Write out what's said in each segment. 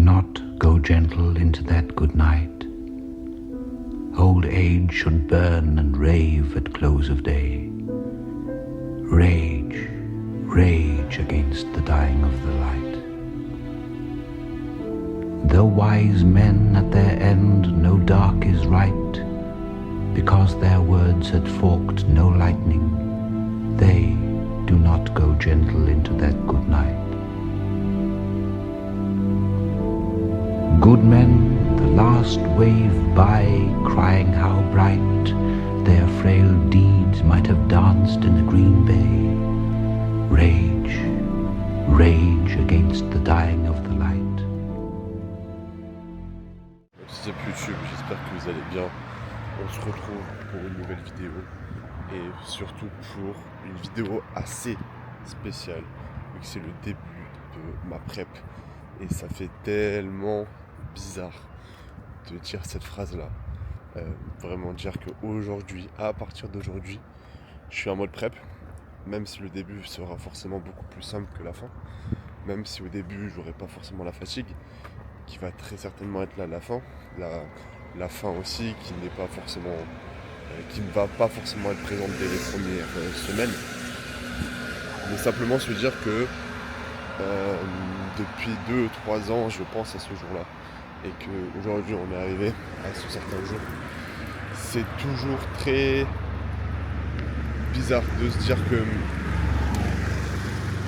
not go gentle into that good night. Old age should burn and rave at close of day. Rage, rage against the dying of the light. Though wise men at their end know dark is right, because their words had forked no lightning, they do not go gentle into that good night. Good men, the last wave by, crying how bright their frail deeds might have danced in the green bay. Rage, rage against the dying of the light. Petits up YouTube, j'espère que vous allez bien. On se retrouve pour une nouvelle vidéo et surtout pour une vidéo assez spéciale vu que c'est le début de ma prep et ça fait tellement bizarre de dire cette phrase là, vraiment dire qu'aujourd'hui, à partir d'aujourd'hui, je suis en mode prep, même si le début sera forcément beaucoup plus simple que la fin, même si au début j'aurai pas forcément la fatigue qui va très certainement être là à la fin, la fin aussi qui n'est pas forcément qui ne va pas forcément être présente dès les premières semaines, mais simplement se dire que depuis 2-3 ans je pense à ce jour-là et qu'aujourd'hui on est arrivé à ce certain jour. C'est toujours très bizarre de se dire que,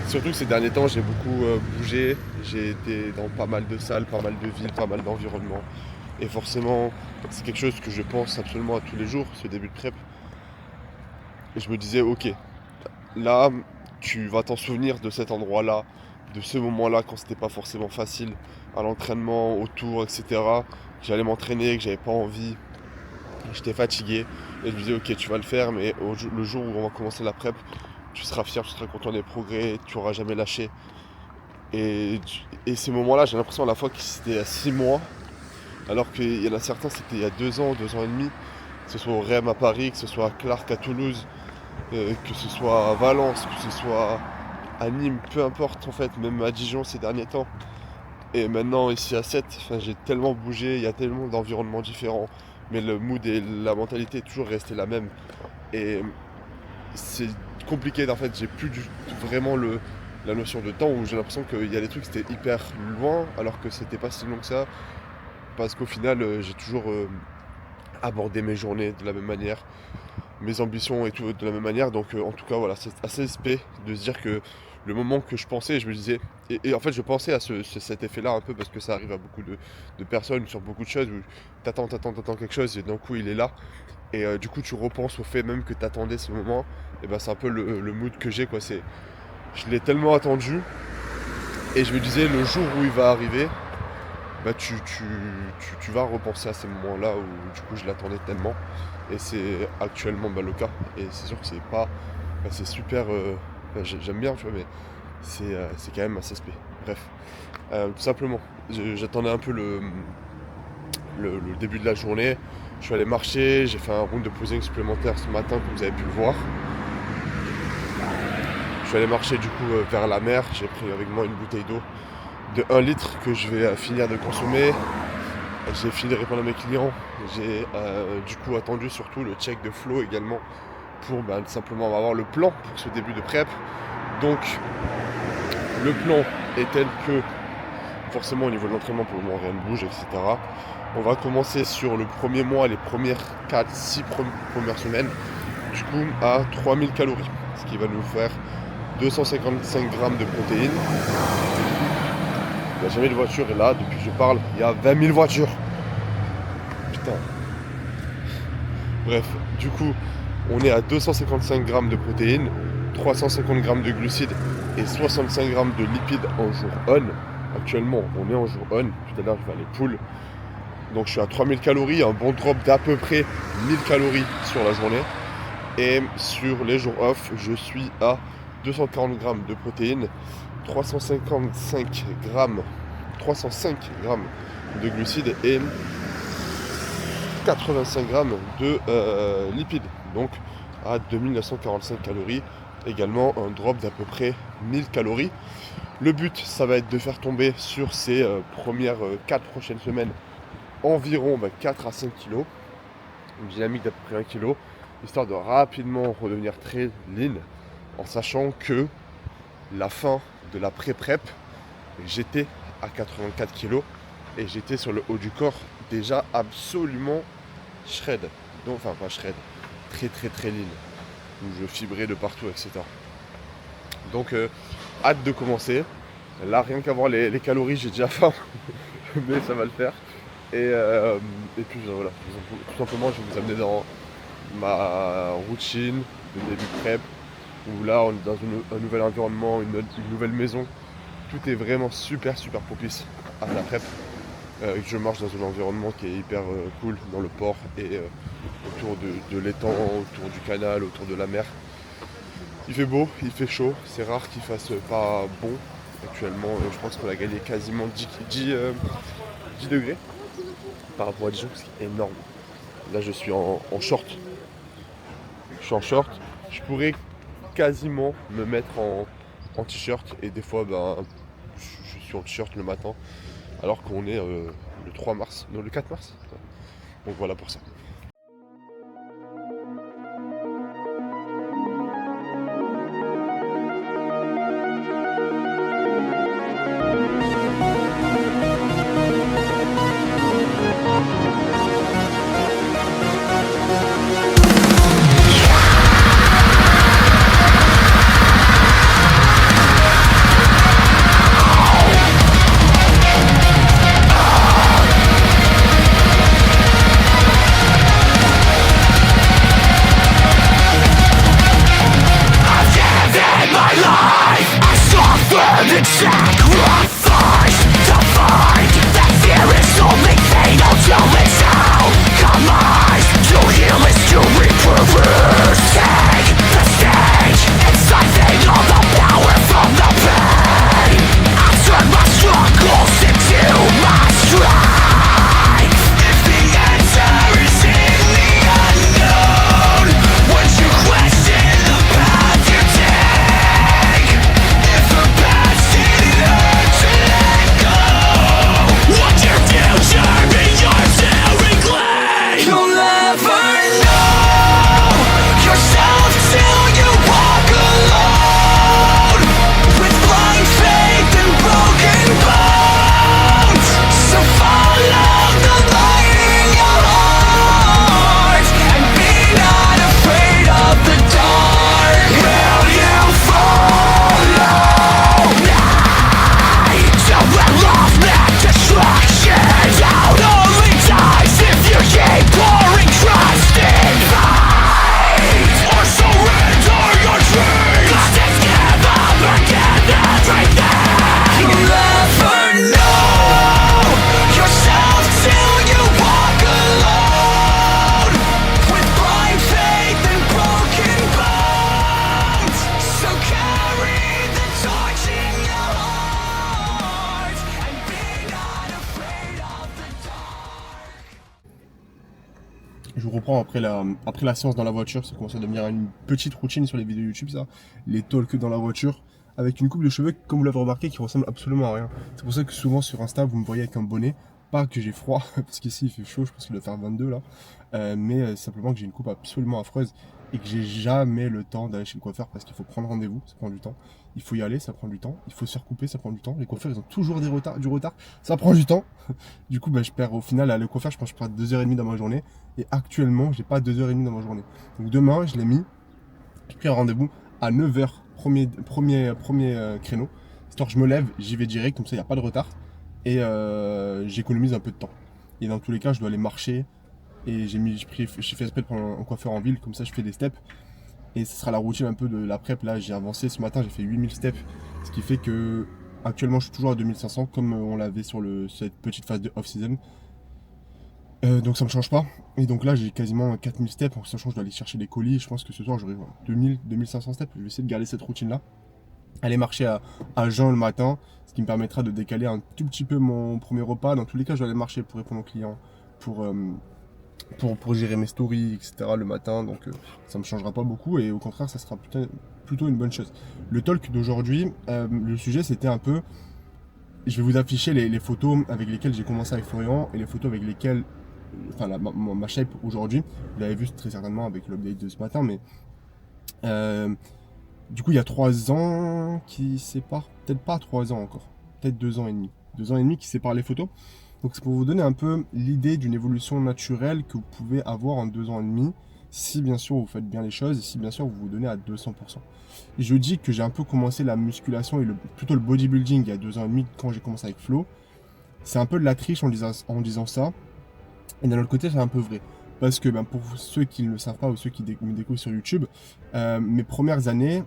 surtout que ces derniers temps j'ai beaucoup bougé, j'ai été dans pas mal de salles, pas mal de villes, pas mal d'environnements. Et forcément, c'est quelque chose que je pense absolument à tous les jours, ce début de prep. Et je me disais, ok, là, tu vas t'en souvenir de cet endroit-là, de ce moment-là, quand c'était pas forcément facile, à l'entraînement, autour, etc. J'allais m'entraîner, que j'avais pas envie, j'étais fatigué. Et je me disais, ok, tu vas le faire, mais le jour où on va commencer la prep, tu seras fier, tu seras content des progrès, tu n'auras jamais lâché. Et ces moments-là, j'ai l'impression à la fois que c'était à 6 mois, alors qu'il y en a certains, c'était il y a 2 ans, 2 ans et demi, que ce soit au REM à Paris, que ce soit à Clark à Toulouse, que ce soit à Valence, que ce soit à Nîmes, peu importe en fait, même à Dijon ces derniers temps. Et maintenant ici à Sète, j'ai tellement bougé, il y a tellement d'environnements différents, mais le mood et la mentalité est toujours resté la même. Et c'est compliqué en fait, j'ai plus vraiment la notion de temps où j'ai l'impression qu'il y a des trucs qui étaient hyper loin alors que c'était pas si long que ça. Parce qu'au final, j'ai toujours abordé mes journées de la même manière, mes ambitions et tout de la même manière. Donc en tout cas, voilà, c'est assez spé de se dire que le moment que je pensais, je me disais... Et en fait, je pensais à cet effet-là un peu parce que ça arrive à beaucoup de personnes sur beaucoup de choses où t'attends quelque chose et d'un coup, il est là. Et du coup, tu repenses au fait même que t'attendais ce moment. Et ben, c'est un peu le mood que j'ai, quoi. Je l'ai tellement attendu et je me disais, le jour où il va arriver... Bah tu vas repenser à ces moments-là où du coup je l'attendais tellement et c'est actuellement le cas et c'est sûr que c'est pas c'est super j'aime bien tu vois mais c'est quand même assez spé. Bref, tout simplement j'attendais un peu le début de la journée, je suis allé marcher, j'ai fait un round de posing supplémentaire ce matin comme vous avez pu le voir. Je suis allé marcher du coup vers la mer, j'ai pris avec moi une bouteille d'eau de 1 litre que je vais finir de consommer. J'ai fini de répondre à mes clients. J'ai du coup attendu surtout le check de flow également pour simplement avoir le plan pour ce début de prep. Donc le plan est tel que forcément au niveau de l'entraînement pour le moment rien ne bouge, etc. On va commencer sur le premier mois, les premières 4-6 premières semaines du coup à 3000 calories, ce qui va nous faire 255 grammes de protéines. Il n'y a jamais de voiture et là, depuis que je parle, il y a 20 000 voitures. Putain. Bref, du coup, on est à 255 grammes de protéines, 350 grammes de glucides et 65 grammes de lipides en jour on. Actuellement, on est en jour on. Tout à l'heure, je vais aller pull. Donc, je suis à 3000 calories, un bon drop d'à peu près 1000 calories sur la journée. Et sur les jours off, je suis à 240 grammes de protéines, 305 grammes de glucides et 85 grammes de lipides, donc à 2945 calories, également un drop d'à peu près 1000 calories. Le but, ça va être de faire tomber sur ces premières 4 prochaines semaines environ 4 à 5 kilos, une dynamique d'à peu près 1 kg, histoire de rapidement redevenir très lean, en sachant que la fin de la pré-prep, j'étais à 84 kg et j'étais sur le haut du corps déjà absolument shred. Donc, enfin pas shred, très très très lean, où je fibrais de partout, etc. Donc hâte de commencer. Là, rien qu'à voir les calories, j'ai déjà faim, mais ça va le faire. Et puis voilà, tout simplement, je vais vous amener dans ma routine de début prep, où là, on est dans un nouvel environnement, une nouvelle maison. Tout est vraiment super propice à la prep. Je marche dans un environnement qui est hyper cool, dans le port et autour de l'étang, autour du canal, autour de la mer. Il fait beau, il fait chaud, c'est rare qu'il fasse pas bon. Actuellement, je pense qu'on a gagné quasiment 10 degrés par rapport à Dijon, ce qui est énorme. Là, je suis en short. Je suis en short. Je pourrais quasiment me mettre en t-shirt et des fois, je suis en t-shirt le matin, alors qu'on est le 3 mars, non le 4 mars. Donc voilà pour ça. Je vous reprends après la séance dans la voiture, ça commence à devenir une petite routine sur les vidéos YouTube, ça. Les talks dans la voiture, avec une coupe de cheveux, comme vous l'avez remarqué, qui ressemble absolument à rien. C'est pour ça que souvent sur Insta, vous me voyez avec un bonnet. Pas que j'ai froid, parce qu'ici il fait chaud, je pense qu'il doit faire 22 là. Mais simplement que j'ai une coupe absolument affreuse et que j'ai jamais le temps d'aller chez le coiffeur parce qu'il faut prendre rendez-vous, ça prend du temps. Il faut y aller, ça prend du temps. Il faut se faire couper, ça prend du temps. Les coiffeurs, ils ont toujours du retard, ça prend du temps. Du coup, je perds au final, le coiffeur, je pense que je perds 2h30 dans ma journée. Et actuellement, j'ai pas 2h30 dans ma journée. Donc demain, j'ai pris un rendez-vous à 9h, premier créneau. Histoire que je me lève, j'y vais direct, comme ça, il n'y a pas de retard. Et j'économise un peu de temps. Et dans tous les cas, je dois aller marcher. Et j'ai fait exprès de prendre un coiffeur en ville, comme ça je fais des steps. Et ce sera la routine un peu de la prep. Là, j'ai avancé ce matin, j'ai fait 8000 steps. Ce qui fait que actuellement je suis toujours à 2500 comme on l'avait sur cette petite phase de off-season. Donc ça me change pas. Et donc là j'ai quasiment 4000 steps, en sachant que je dois aller chercher des colis. Je pense que ce soir j'aurai 2500 steps. Je vais essayer de garder cette routine là. Aller marcher à jeun le matin, ce qui me permettra de décaler un tout petit peu mon premier repas. Dans tous les cas, je dois aller marcher pour répondre aux clients, pour gérer mes stories, etc. le matin. Donc ça me changera pas beaucoup et au contraire, ça sera plutôt une bonne chose. Le talk d'aujourd'hui, le sujet c'était un peu, je vais vous afficher les photos avec lesquelles j'ai commencé avec Florian et les photos avec lesquelles, enfin ma shape aujourd'hui, vous l'avez vu très certainement avec l'update de ce matin, mais du coup il y a 3 ans qui séparent, peut-être pas 3 ans encore, peut-être 2 ans et demi. 2 ans et demi qui séparent les photos. Donc c'est pour vous donner un peu l'idée d'une évolution naturelle que vous pouvez avoir en 2 ans et demi, si bien sûr vous faites bien les choses et si bien sûr vous vous donnez à 200%. Et je dis que j'ai un peu commencé la musculation et plutôt le bodybuilding il y a 2 ans et demi quand j'ai commencé avec Flo. C'est un peu de la triche en disant ça. Et d'un autre côté c'est un peu vrai. Parce que pour ceux qui ne le savent pas ou ceux qui me découvrent sur YouTube, mes premières années,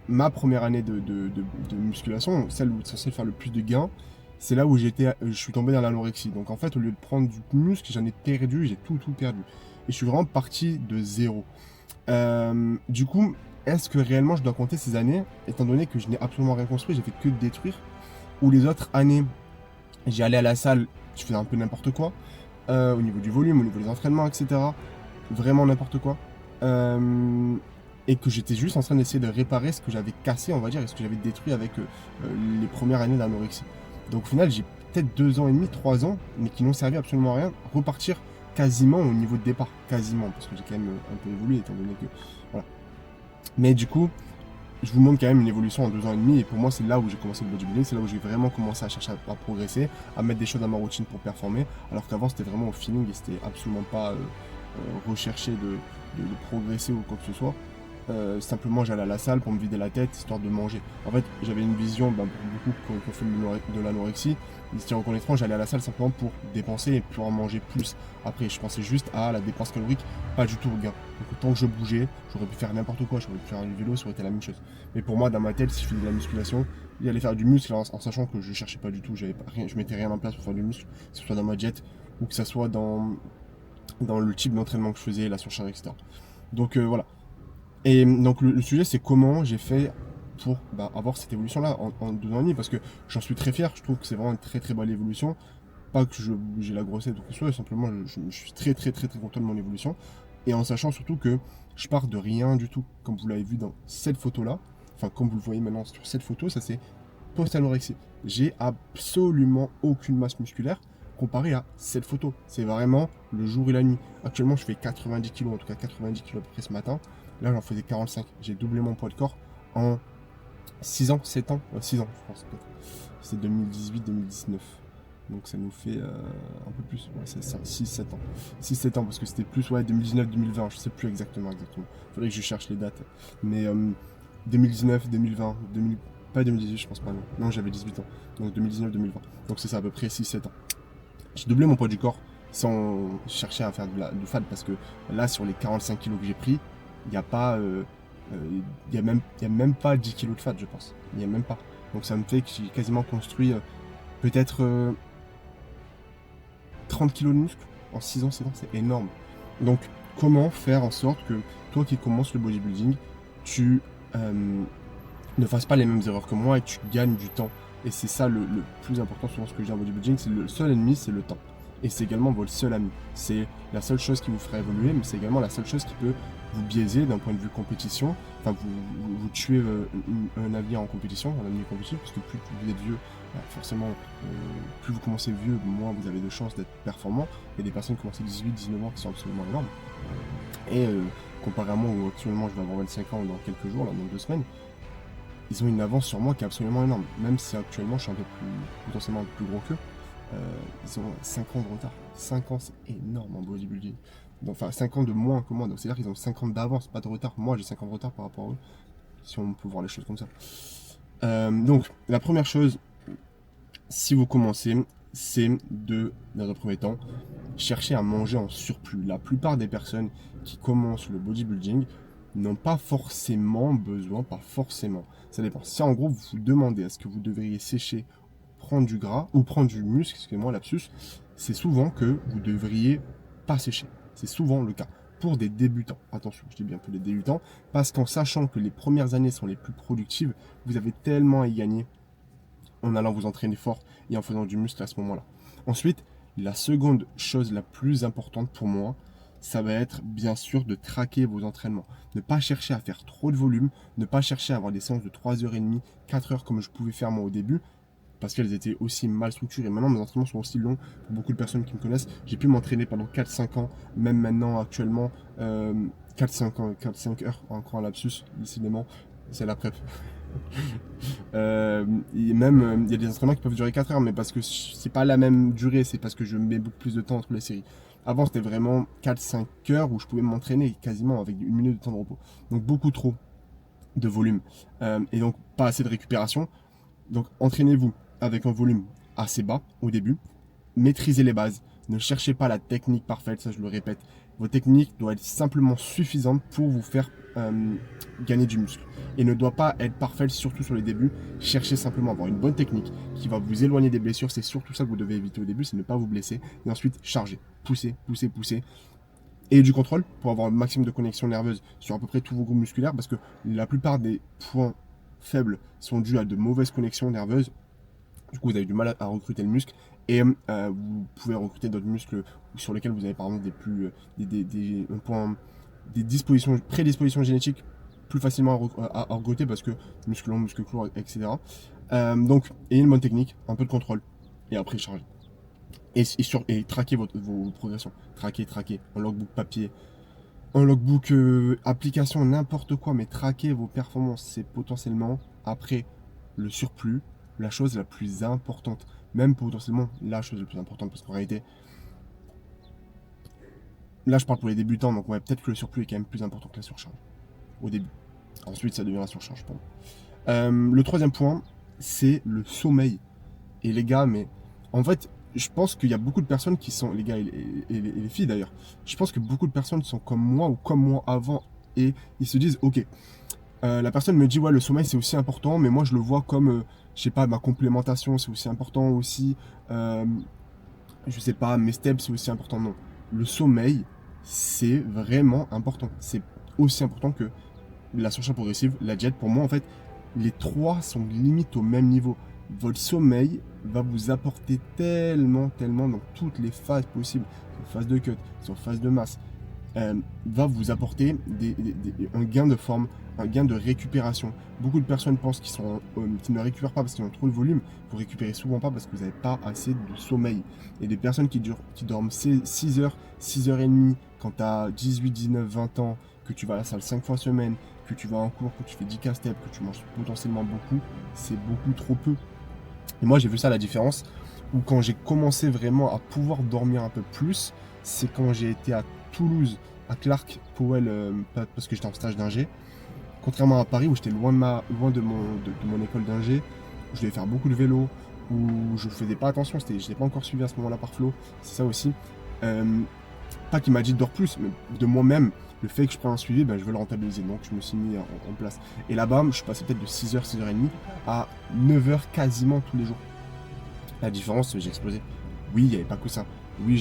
ma première année de musculation, celle où c'est censé faire le plus de gains, c'est là où je suis tombé dans l'anorexie. Donc en fait, au lieu de prendre du muscle, j'en ai perdu, j'ai tout perdu. Et je suis vraiment parti de zéro. Du coup, est-ce que réellement je dois compter ces années, étant donné que je n'ai absolument rien construit, j'ai fait que détruire, ou les autres années, j'ai allé à la salle, je faisais un peu n'importe quoi, au niveau du volume, au niveau des entraînements, etc. Vraiment n'importe quoi. Et que j'étais juste en train d'essayer de réparer ce que j'avais cassé, on va dire, et ce que j'avais détruit avec les premières années d'anorexie. Donc au final, j'ai peut-être 2 ans et demi, 3 ans, mais qui n'ont servi absolument à rien, repartir quasiment au niveau de départ, quasiment, parce que j'ai quand même un peu évolué, étant donné que, voilà. Mais du coup, je vous montre quand même une évolution en 2 ans et demi, et pour moi, c'est là où j'ai commencé le bodybuilding, c'est là où j'ai vraiment commencé à chercher à progresser, à mettre des choses dans ma routine pour performer, alors qu'avant, c'était vraiment au feeling, et c'était absolument pas recherché de progresser ou quoi que ce soit. Simplement j'allais à la salle pour me vider la tête histoire de manger. En fait j'avais une vision pour beaucoup qui ont fait de l'anorexie, ils se reconnaîtront, j'allais à la salle simplement pour dépenser et pour en manger plus. Après je pensais juste à la dépense calorique, pas du tout au gain. Donc tant que je bougeais, j'aurais pu faire n'importe quoi, j'aurais pu faire du vélo, ça aurait été la même chose. Mais pour moi dans ma tête, si je faisais de la musculation, il allait faire du muscle en sachant que je cherchais pas du tout, je mettais rien en place pour faire du muscle, que ce soit dans ma diète ou que ce soit dans le type d'entraînement que je faisais, la surcharge, etc. Donc voilà. Et donc le sujet c'est comment j'ai fait pour avoir cette évolution là en 2 ans et demi, parce que j'en suis très fier, je trouve que c'est vraiment une très très belle évolution. Pas que j'ai la grossesse ou quoi que ce soit, simplement je suis très content de mon évolution. Et en sachant surtout que je pars de rien du tout, comme vous l'avez vu dans cette photo là, enfin comme vous le voyez maintenant sur cette photo, ça c'est post-anorexie. J'ai absolument aucune masse musculaire comparé à cette photo. C'est vraiment le jour et la nuit. Actuellement je fais 90 kg, en tout cas 90 kg à peu près ce matin. Là, j'en faisais 45. J'ai doublé mon poids de corps en 6 ans, 7 ans. 6 ans, je pense, peut-être. C'est 2018-2019. Donc, ça nous fait un peu plus. Ouais, c'est ça, 6-7 ans. 6-7 ans, parce que c'était plus, 2019-2020. Je sais plus exactement. Faudrait que je cherche les dates. Mais 2019, 2020, pas 2018, je pense pas. Non, j'avais 18 ans. Donc, 2019-2020. Donc, c'est ça, à peu près 6-7 ans. J'ai doublé mon poids du corps sans chercher à faire du fat, parce que là, sur les 45 kilos que j'ai pris, il n'y a pas, y a même pas 10 kg de fat, je pense. Il n'y a même pas. Donc ça me fait que j'ai quasiment construit peut-être 30 kg de muscle en 6 ans, 7 ans, c'est énorme. Donc comment faire en sorte que toi qui commences le bodybuilding, tu ne fasses pas les mêmes erreurs que moi et que tu gagnes du temps. Et c'est ça le plus important souvent ce que je dis en bodybuilding, c'est le seul ennemi, c'est le temps. Et c'est également votre seul ami. C'est la seule chose qui vous fera évoluer, mais c'est également la seule chose qui peut vous biaiser d'un point de vue compétition. Enfin, vous tuez un avenir en compétition, un avenir compétitif, parce que plus vous êtes vieux, forcément, plus vous commencez vieux, moins vous avez de chances d'être performant. Il y a des personnes qui commencent à 18-19 ans qui sont absolument énormes. Et comparé à moi, où actuellement je vais avoir 25 ans dans quelques jours, là, dans 2 semaines, ils ont une avance sur moi qui est absolument énorme. Même si actuellement je suis un peu potentiellement un peu plus gros qu'eux. Ils ont 5 ans de retard. 5 ans, c'est énorme en bodybuilding. Enfin, 5 ans de moins que moi. Donc, c'est-à-dire qu'ils ont 5 ans d'avance, pas de retard. Moi, j'ai 5 ans de retard par rapport à eux. Si on peut voir les choses comme ça. Donc, la première chose, si vous commencez, c'est dans un premier temps, chercher à manger en surplus. La plupart des personnes qui commencent le bodybuilding n'ont pas forcément besoin, pas forcément. Ça dépend. Si en gros, vous vous demandez est-ce que vous devriez sécher, prendre du gras ou prendre du muscle, excusez-moi lapsus, c'est souvent que vous devriez pas sécher. C'est souvent le cas pour des débutants. Attention, je dis bien pour les débutants, parce qu'en sachant que les premières années sont les plus productives, vous avez tellement à y gagner en allant vous entraîner fort et en faisant du muscle à ce moment-là. Ensuite, la seconde chose la plus importante pour moi, ça va être bien sûr de traquer vos entraînements. Ne pas chercher à faire trop de volume, ne pas chercher à avoir des séances de 3h30, 4 heures comme je pouvais faire moi au début, parce qu'elles étaient aussi mal structurées. Maintenant, mes entraînements sont aussi longs. Pour beaucoup de personnes qui me connaissent, j'ai pu m'entraîner pendant 4-5 ans, même maintenant, actuellement, 4-5 ans, 4-5 heures, encore un lapsus, décidément, c'est la prep. Et même, il y a des entraînements qui peuvent durer 4 heures, mais parce que c'est pas la même durée, c'est parce que je mets beaucoup plus de temps entre les séries. Avant, c'était vraiment 4-5 heures où je pouvais m'entraîner quasiment avec 1 minute de temps de repos. Donc, beaucoup trop de volume. Et donc, pas assez de récupération. Donc, entraînez-vous avec un volume assez bas au début. Maîtrisez les bases. Ne cherchez pas la technique parfaite, ça je le répète. Votre technique doit être simplement suffisante pour vous faire gagner du muscle. Et ne doit pas être parfaite, surtout sur les débuts. Cherchez simplement à avoir une bonne technique qui va vous éloigner des blessures. C'est surtout ça que vous devez éviter au début, c'est ne pas vous blesser. Et ensuite, charger, pousser, pousser, pousser. Et du contrôle pour avoir un maximum de connexion nerveuse sur à peu près tous vos groupes musculaires, parce que la plupart des points faibles sont dus à de mauvaises connexions nerveuses. Du coup, vous avez du mal à recruter le muscle et vous pouvez recruter d'autres muscles sur lesquels vous avez par exemple des prédispositions génétiques plus facilement à recruter parce que muscle long, muscle court, etc. Donc, ayez une bonne technique, un peu de contrôle et après charger. Et traquez vos progressions. Traquez, un logbook papier, un logbook application, n'importe quoi, mais traquez vos performances. C'est potentiellement, après le surplus, la chose la plus importante. Même potentiellement la chose la plus importante. Parce qu'en réalité, là je parle pour les débutants, donc ouais, peut-être que le surplus est quand même plus important que la surcharge. Au début. Ensuite, ça devient la surcharge, pardon. Le troisième point, c'est le sommeil. Et les gars, mais en fait, je pense qu'il y a beaucoup de personnes qui sont, les gars et les filles d'ailleurs, je pense que beaucoup de personnes sont comme moi ou comme moi avant et ils se disent, ok, la personne me dit, ouais, le sommeil c'est aussi important, mais moi je le vois comme, je sais pas, ma complémentation c'est aussi important aussi, je sais pas, mes steps c'est aussi important. Non, le sommeil c'est vraiment important. C'est aussi important que la surcharge progressive, la diète. Pour moi, en fait, les trois sont limite au même niveau. Votre sommeil va vous apporter tellement dans toutes les phases possibles, sur phase de cut, sur phase de masse, va vous apporter un gain de forme, un gain de récupération. Beaucoup de personnes pensent qu'ils ne récupèrent pas parce qu'ils ont trop de volume. Vous récupérez souvent pas parce que vous n'avez pas assez de sommeil. Et des personnes qui dorment 6 heures, 6 heures et demie quand tu as 18, 19, 20 ans, que tu vas à la salle 5 fois semaine, que tu vas en cours, que tu fais 10K steps, que tu manges potentiellement beaucoup, c'est beaucoup trop peu. Et moi j'ai vu ça la différence, où quand j'ai commencé vraiment à pouvoir dormir un peu plus, c'est quand j'ai été à Toulouse, à Clark Powell, parce que j'étais en stage d'ingé. Contrairement à Paris où j'étais loin de mon école d'ingé, où je devais faire beaucoup de vélo, où je faisais pas attention, je n'étais pas encore suivi à ce moment-là par Flo, c'est ça aussi. Pas qu'il m'a dit de dors plus, mais de moi-même, le fait que je prends un suivi, ben, je veux le rentabiliser. Donc je me suis mis en place. Et là-bas, je suis passé peut-être de 6h, 6h30 à 9h quasiment tous les jours. La différence, j'ai explosé. Oui, il n'y avait pas que ça. Oui,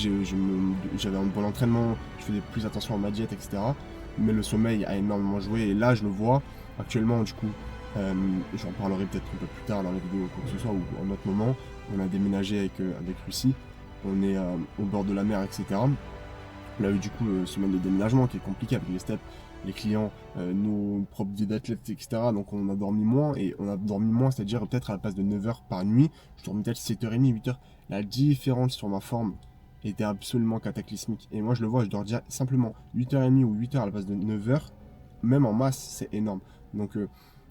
j'avais un bon entraînement, je faisais plus attention à ma diète, etc. Mais le sommeil a énormément joué. Et là, je le vois actuellement, du coup, j'en parlerai peut-être un peu plus tard dans la vidéo ou quoi que ce soit, ou en autre moment. On a déménagé avec Lucie. On est au bord de la mer, etc. On a eu du coup semaine de déménagement qui est compliqué avec les steps, les clients, nos propres vies d'athlètes, etc. Donc on a dormi moins, et on a dormi moins, c'est-à-dire peut-être à la place de 9 heures par nuit, je dormais peut-être 7h30, 8h. La différence sur ma forme était absolument cataclysmique. Et moi je le vois, je dors déjà simplement 8h30 ou 8h à la place de 9h, même en masse, c'est énorme. Donc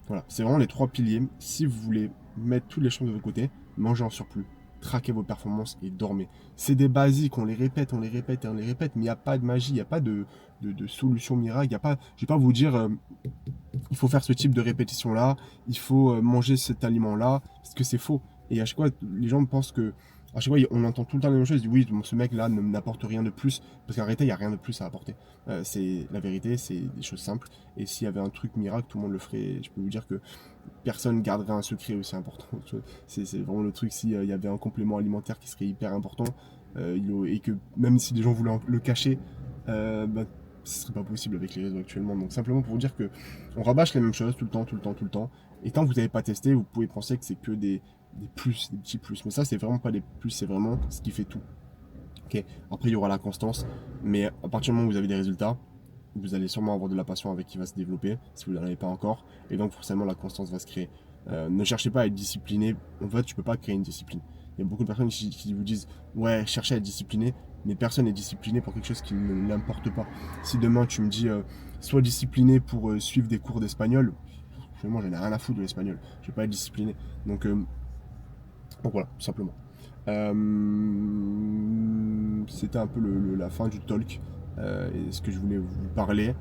voilà, c'est vraiment les trois piliers. Si vous voulez mettre toutes les chances de votre côté, mangez en surplus, traquez vos performances et dormez. C'est des basiques, on les répète, mais il n'y a pas de magie, il n'y a pas de solution miracle. Je ne vais pas vous dire il faut faire ce type de répétition là, il faut manger cet aliment là, parce que c'est faux. Et à chaque fois, les gens pensent que, à chaque fois, on entend tout le temps la même chose, ils disent oui, ce mec là n'apporte rien de plus, parce qu'en réalité, il n'y a rien de plus à apporter. C'est la vérité, c'est des choses simples. Et s'il y avait un truc miracle, tout le monde le ferait. Je peux vous dire que personne garderait un secret aussi important. C'est vraiment le truc, s'il y avait un complément alimentaire qui serait hyper important, et que même si les gens voulaient le cacher, ce serait pas possible avec les réseaux actuellement. Donc simplement pour vous dire que on rabâche les mêmes choses tout le temps. Et tant que vous n'avez pas testé, vous pouvez penser que c'est que des plus, des petits plus. Mais ça, c'est vraiment pas des plus, c'est vraiment ce qui fait tout. Ok. Après, il y aura la constance, mais à partir du moment où vous avez des résultats, vous allez sûrement avoir de la passion avec qui va se développer, si vous n'en avez pas encore, et donc forcément la constance va se créer. Ne cherchez pas à être discipliné, en fait tu peux pas créer une discipline. Il y a beaucoup de personnes qui vous disent ouais, cherchez à être discipliné, mais personne n'est discipliné pour quelque chose qui ne l'importe pas. Si demain tu me dis sois discipliné pour suivre des cours d'espagnol, moi j'en ai rien à foutre de l'espagnol, je vais pas être discipliné. Donc voilà, tout simplement. C'était un peu la fin du talk et ce que je voulais vous parler.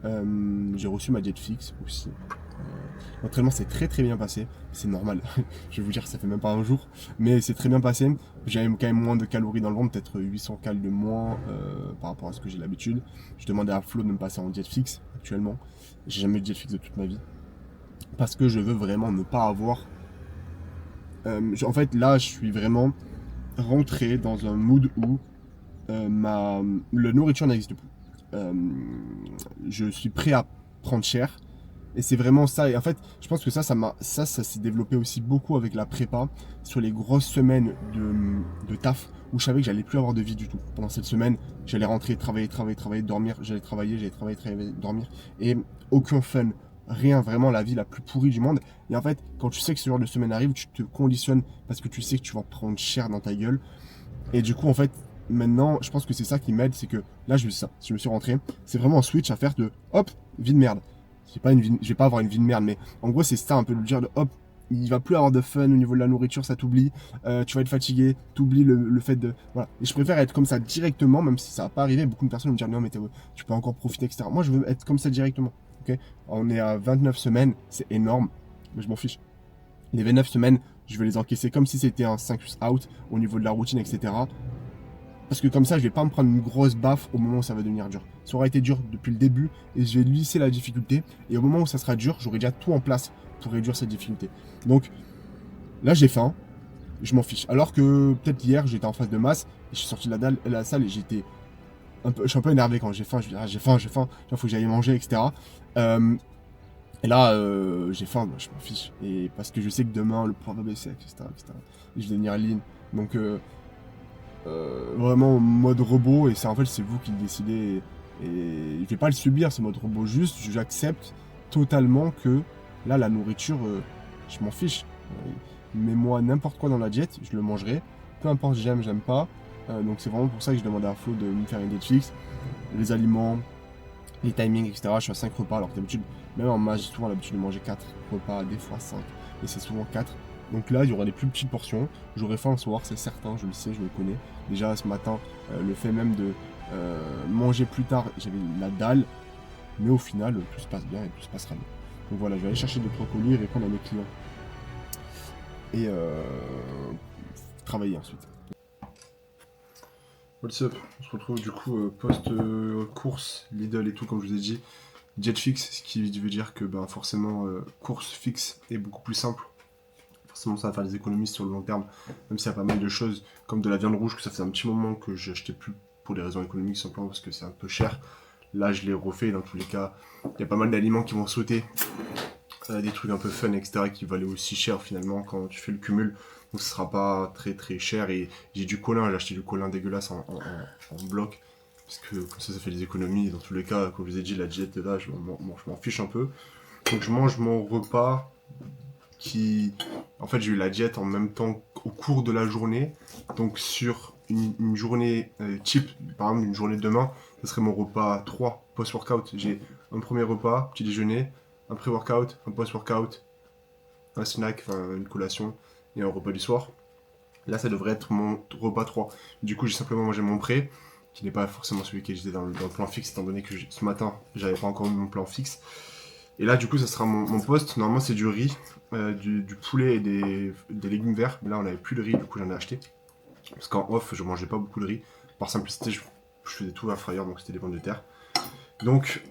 J'ai reçu ma diète fixe aussi. L'entraînement s'est très très bien passé, c'est normal. Je vais vous dire, ça fait même pas un jour, mais c'est très bien passé. J'avais quand même moins de calories dans le ventre, peut-être 800 calories de moins par rapport à ce que j'ai l'habitude. Je demandais à Flo de me passer en diète fixe actuellement. J'ai jamais eu de diète fixe de toute ma vie parce que je veux vraiment ne pas avoir. En fait, là, je suis vraiment rentré dans un mood où la nourriture n'existe plus. Je suis prêt à prendre cher. Et c'est vraiment ça. Et en fait, je pense que ça s'est développé aussi beaucoup avec la prépa sur les grosses semaines de taf où je savais que j'allais plus avoir de vie du tout. Pendant cette semaine, j'allais rentrer, travailler, dormir, j'allais travailler, dormir. Et aucun fun. Rien, vraiment la vie la plus pourrie du monde. Et en fait, quand tu sais que ce genre de semaine arrive, tu te conditionnes parce que tu sais que tu vas prendre cher dans ta gueule. Et du coup, en fait, maintenant, je pense que c'est ça qui m'aide, c'est que là, je me suis rentré, c'est vraiment un switch à faire de hop, vie de merde. Je vais pas avoir une vie de merde, mais en gros, c'est ça un peu le dire de hop, il va plus avoir de fun au niveau de la nourriture, ça t'oublie, tu vas être fatigué, t'oublies le fait de. Voilà. Et je préfère être comme ça directement, même si ça va pas arriver. Beaucoup de personnes vont me dire non, mais tu peux encore profiter, etc. Moi, je veux être comme ça directement. Okay, on est à 29 semaines, c'est énorme, mais je m'en fiche. Les 29 semaines, je vais les encaisser comme si c'était un 5 out au niveau de la routine, etc. Parce que comme ça, je vais pas me prendre une grosse baffe au moment où ça va devenir dur. Ça aura été dur depuis le début et je vais lisser la difficulté. Et au moment où ça sera dur, j'aurai déjà tout en place pour réduire cette difficulté. Donc là, j'ai faim, je m'en fiche. Alors que peut-être hier, j'étais en phase de masse et je suis sorti de la salle et je suis un peu énervé quand j'ai faim. Je me dis, ah, j'ai faim, il faut que j'aille manger, etc. Et là, j'ai faim, je m'en fiche. Et parce que je sais que demain, le poids va baisser, etc. Et je vais devenir lean. Donc, vraiment en mode robot. Et en fait, c'est vous qui le décidez. Et je vais pas le subir, ce mode robot. Juste, j'accepte totalement que là, la nourriture, je m'en fiche. Mets-moi n'importe quoi dans la diète, je le mangerai. Peu importe, j'aime pas. Donc, c'est vraiment pour ça que je demande à Flo de me faire une diète fixe. Les aliments, les timings, etc. Je suis à 5 repas, alors que d'habitude, même en masse, j'ai souvent l'habitude de manger 4 repas, des fois 5, et c'est souvent 4. Donc là, il y aura des plus petites portions. J'aurai faim ce soir, c'est certain, je le sais, je le connais. Déjà ce matin, le fait même de manger plus tard, j'avais la dalle, mais au final, tout se passe bien et tout se passera bien. Donc voilà, je vais aller chercher des brocolis, répondre à mes clients. Et travailler ensuite. What's up? On se retrouve du coup post-course, Lidl et tout, comme je vous ai dit. Diète fixe, ce qui veut dire que forcément, course fixe est beaucoup plus simple. Forcément, ça va faire des économies sur le long terme, même s'il y a pas mal de choses, comme de la viande rouge, que ça faisait un petit moment que j'achetais plus pour des raisons économiques, simplement parce que c'est un peu cher. Là, je l'ai refait, dans tous les cas, il y a pas mal d'aliments qui vont sauter. Des trucs un peu fun, etc., qui valaient aussi cher finalement quand tu fais le cumul. Donc ce sera pas très très cher. Et j'ai du colin, j'ai acheté du colin dégueulasse en bloc. Parce que comme ça fait des économies. Dans tous les cas, comme je vous ai dit, la diète là, je m'en fiche un peu. Donc je mange mon repas qui... En fait, j'ai eu la diète en même temps au cours de la journée. Donc sur une journée type, par exemple une journée de demain, ce serait mon repas 3 post-workout. J'ai un premier repas, petit déjeuner, un pré-workout, un post-workout, un snack, une collation et un repas du soir. Là, ça devrait être mon repas 3. Du coup, j'ai simplement mangé mon pré, qui n'est pas forcément celui qui était dans le plan fixe, étant donné que ce matin, j'avais pas encore eu mon plan fixe. Et là, du coup, ça sera mon post. Normalement, c'est du riz, du poulet et des légumes verts. Mais là, on n'avait plus de riz, du coup, j'en ai acheté. Parce qu'en off, je mangeais pas beaucoup de riz. Par simplicité, je faisais tout à frire, donc c'était des pommes de terre. Donc,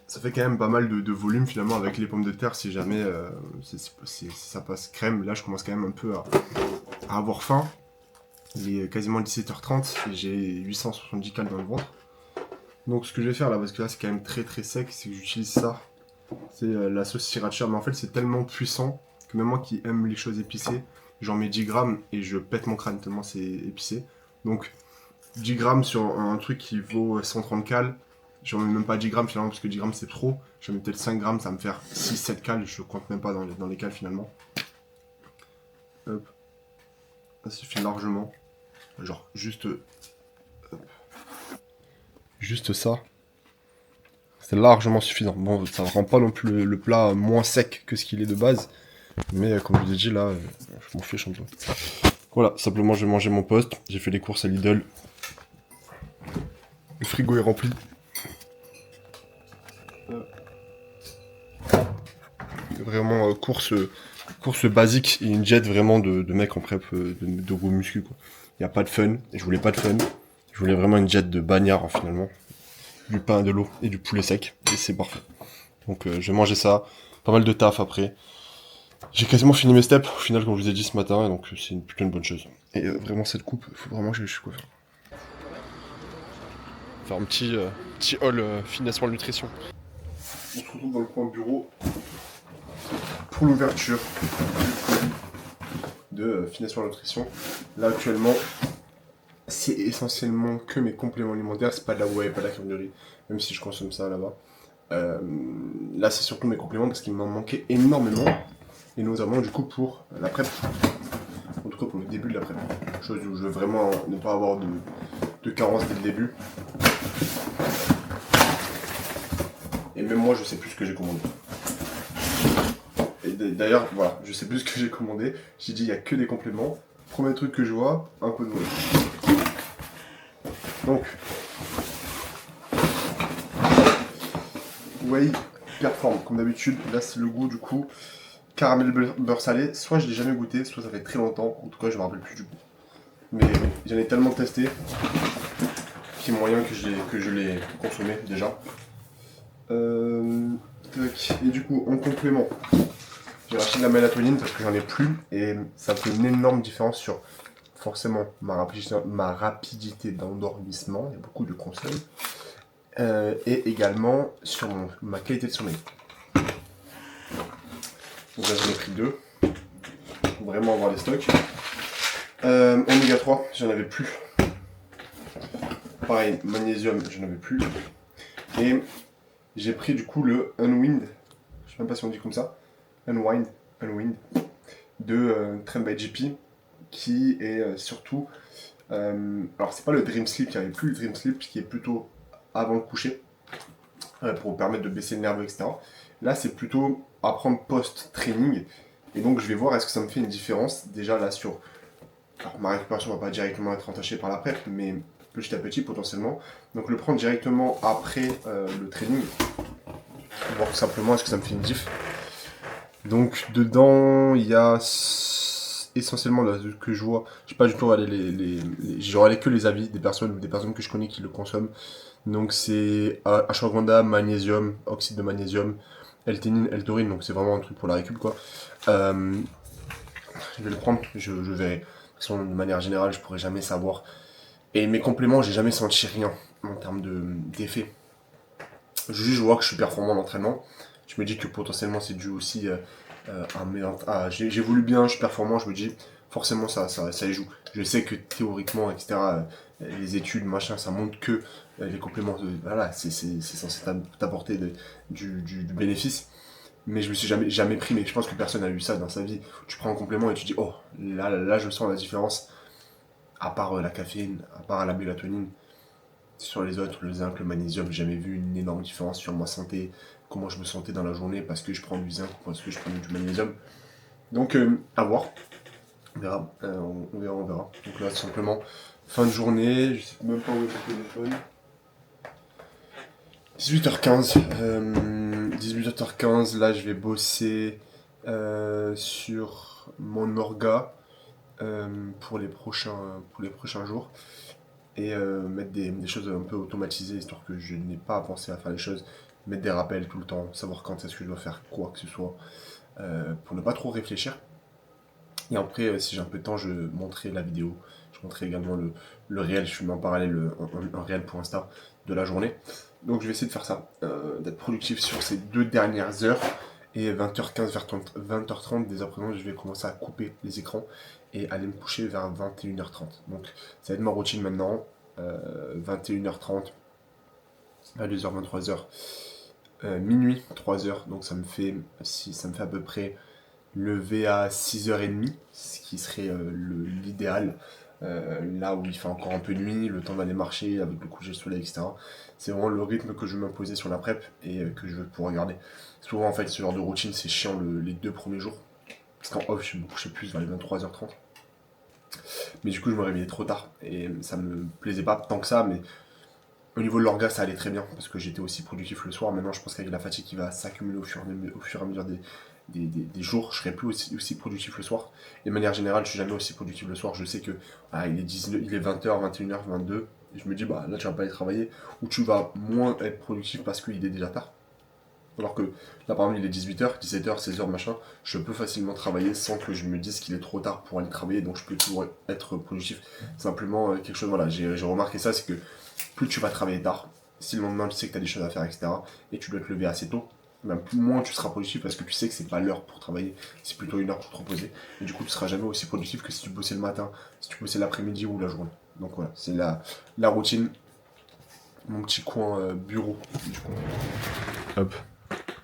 ça fait quand même pas mal de volume finalement avec les pommes de terre si jamais si ça passe crème. Là je commence quand même un peu à avoir faim. Il est quasiment 17h30 et j'ai 870 calories dans le ventre. Donc ce que je vais faire là, parce que là c'est quand même très très sec, c'est que j'utilise ça. C'est la sauce sriracha, mais en fait c'est tellement puissant que même moi qui aime les choses épicées, j'en mets 10 grammes et je pète mon crâne tellement c'est épicé. Donc 10 grammes sur un truc qui vaut 130 cales. J'en mets même pas 10 grammes finalement parce que 10 grammes c'est trop. J'en mets peut-être 5 grammes, ça va me faire 6-7 cales. Je compte même pas dans les cales finalement. Hop. Ça suffit largement. Genre juste... Juste ça. C'est largement suffisant. Bon, ça rend pas non plus le plat moins sec que ce qu'il est de base. Mais comme je vous ai dit là, je m'en fiche un peu. Voilà, simplement je vais manger mon poste. J'ai fait les courses à Lidl. Le frigo est rempli. Vraiment course basique et une jet vraiment de mec en prep de gros muscu quoi. Il n'y a pas de fun. Et je voulais pas de fun. Je voulais vraiment une jet de bagnard finalement. Du pain, de l'eau et du poulet sec. Et c'est parfait. Donc je vais manger ça. Pas mal de taf après. J'ai quasiment fini mes steps au final comme je vous ai dit ce matin. Et donc c'est plutôt une bonne chose. Et vraiment cette coupe, faut vraiment que je sais quoi faire. Faire un petit haul finesse pour nutrition. On se retrouve dans le coin bureau pour l'ouverture de Finesse pour nutrition. Là actuellement, c'est essentiellement que mes compléments alimentaires, c'est pas de la whey, pas de la crème de riz, même si je consomme ça là-bas. Là c'est surtout mes compléments parce qu'il m'en manquait énormément, et notamment du coup pour la prep, en tout cas pour le début de la prep, chose où je veux vraiment ne pas avoir de carence dès le début. Et même moi je sais plus ce que j'ai commandé. Et d'ailleurs voilà, je sais plus ce que j'ai commandé, j'ai dit il n'y a que des compléments. Premier truc que je vois, un peu de whey. Donc, whey performe, comme d'habitude. Là, c'est le goût du coup caramel beurre salé. Soit je l'ai jamais goûté, soit ça fait très longtemps. En tout cas, je me rappelle plus du goût. Mais j'en ai tellement testé qu'il y a moyen que je l'ai consommé déjà. Et du coup, en complément, j'ai racheté de la mélatonine parce que j'en ai plus. Et ça fait une énorme différence sur forcément ma rapidité d'endormissement. Il y a beaucoup de conseils. Et également sur ma qualité de sommeil. Donc là j'en ai pris 2 pour vraiment avoir les stocks. Oméga 3, j'en avais plus. Pareil, magnésium, j'en avais plus. Et j'ai pris du coup le Unwind, je sais même pas si on dit comme ça, Unwind de Train by JP, qui est surtout, alors c'est pas le Dream Sleep, il n'y avait plus le Dream Sleep, qui est plutôt avant le coucher, pour vous permettre de baisser le nerveux, etc. Là, c'est plutôt à prendre post-training. Et donc, je vais voir est-ce que ça me fait une différence. Déjà, là, sur... Alors, ma récupération va pas directement être entachée par la prep, mais petit à petit, potentiellement. Donc, le prendre directement après le training. Voir tout simplement est-ce que ça me fait une diff. Donc, dedans, il y a essentiellement, là, ce que je vois, je sais pas du tout, j'aurais que les avis des personnes ou des personnes que je connais qui le consomment. Donc c'est ashwagandha, magnésium, oxyde de magnésium, L-théanine, L-taurine, donc c'est vraiment un truc pour la récup quoi. Je vais le prendre, je verrai. De toute façon, de manière générale, je pourrais jamais savoir. Et mes compléments, j'ai jamais senti rien en termes d'effet. Je vois que je suis performant en entraînement. Je me dis que potentiellement c'est dû aussi j'ai voulu bien, je suis performant, je me dis forcément ça y joue. Je sais que théoriquement, etc., les études, machin, ça montre que les compléments, voilà, c'est censé t'apporter du bénéfice. Mais je me suis jamais pris, mais je pense que personne n'a eu ça dans sa vie. Tu prends un complément et tu dis, oh, là je sens la différence. À part la caféine, à part la mélatonine. Sur les autres, le zinc, le magnésium, j'ai jamais vu une énorme différence sur ma santé, comment je me sentais dans la journée parce que je prends du zinc ou parce que je prends du magnésium. Donc, à voir. On verra. On verra. Donc là, tout simplement, fin de journée, je sais même pas où est mon téléphone. 18h15, là je vais bosser sur mon orga pour les prochains jours. Et mettre des choses un peu automatisées, histoire que je n'ai pas à penser à faire les choses, mettre des rappels tout le temps, savoir quand est-ce que je dois faire quoi que ce soit, pour ne pas trop réfléchir. Et après, si j'ai un peu de temps, je montrerai la vidéo, je montrerai également le réel, je filme en parallèle un réel pour Insta de la journée. Donc je vais essayer de faire ça, d'être productif sur ces 2 dernières heures, et 20h15 vers 20h30, dès à présent, je vais commencer à couper les écrans, et aller me coucher vers 21h30. Donc ça va être ma routine maintenant. 21h30, 22h, 23h, minuit, 3h. Donc ça me fait à peu près lever à 6h30, ce qui serait l'idéal. Là où il fait encore un peu de nuit, le temps d'aller marcher avec le coucher de soleil, etc. C'est vraiment le rythme que je veux m'imposer sur la prep et que je veux pouvoir garder. Souvent, en fait, ce genre de routine, c'est chiant les 2 premiers jours. Parce qu'en off, je me couchais plus vers les 23h30. Mais du coup, je me réveillais trop tard et ça me plaisait pas tant que ça. Mais au niveau de l'orga, ça allait très bien parce que j'étais aussi productif le soir. Maintenant, je pense qu'avec la fatigue qui va s'accumuler au fur et à mesure des jours, je serai plus aussi productif le soir. Et de manière générale, je suis jamais aussi productif le soir. Je sais que il est 20h, 21h, 22h. Et je me dis, bah là, tu vas pas aller travailler. Ou tu vas moins être productif parce qu'il est déjà tard. Alors que là, par exemple, il est 18h, 17h, 16h, machin. Je peux facilement travailler sans que je me dise qu'il est trop tard pour aller travailler. Donc je peux toujours être productif. Simplement, quelque chose, voilà, j'ai remarqué ça, c'est que plus tu vas travailler tard, si le lendemain tu sais que tu as des choses à faire, etc., et tu dois te lever assez tôt, ben, moins tu seras productif parce que tu sais que c'est pas l'heure pour travailler, c'est plutôt une heure pour te reposer. Et du coup, tu seras jamais aussi productif que si tu bossais le matin, si tu bossais l'après-midi ou la journée. Donc voilà, c'est la routine, mon petit coin bureau. Du coup. Hop,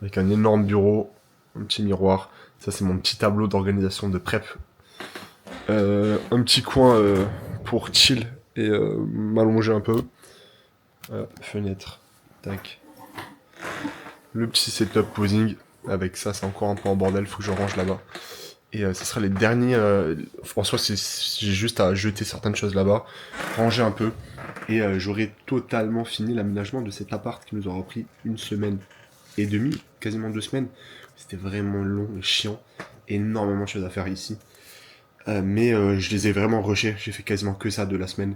avec un énorme bureau, un petit miroir. Ça, c'est mon petit tableau d'organisation de prep. Un petit coin pour chill et m'allonger un peu. Fenêtre, tac. Le petit setup posing, avec ça c'est encore un peu en bordel, faut que je range là-bas. Et ce sera les derniers, en soi j'ai juste à jeter certaines choses là-bas, ranger un peu, et j'aurai totalement fini l'aménagement de cet appart qui nous aura pris 1 semaine et demie, quasiment 2 semaines. C'était vraiment long et chiant, énormément de choses à faire ici. Mais je les ai vraiment rushés, j'ai fait quasiment que ça de la semaine.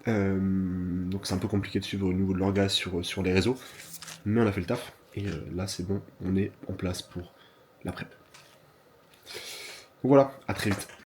Donc c'est un peu compliqué de suivre au niveau de l'orga sur les réseaux. Mais on a fait le taf. Et là c'est bon, on est en place pour la prep. Donc voilà, à très vite.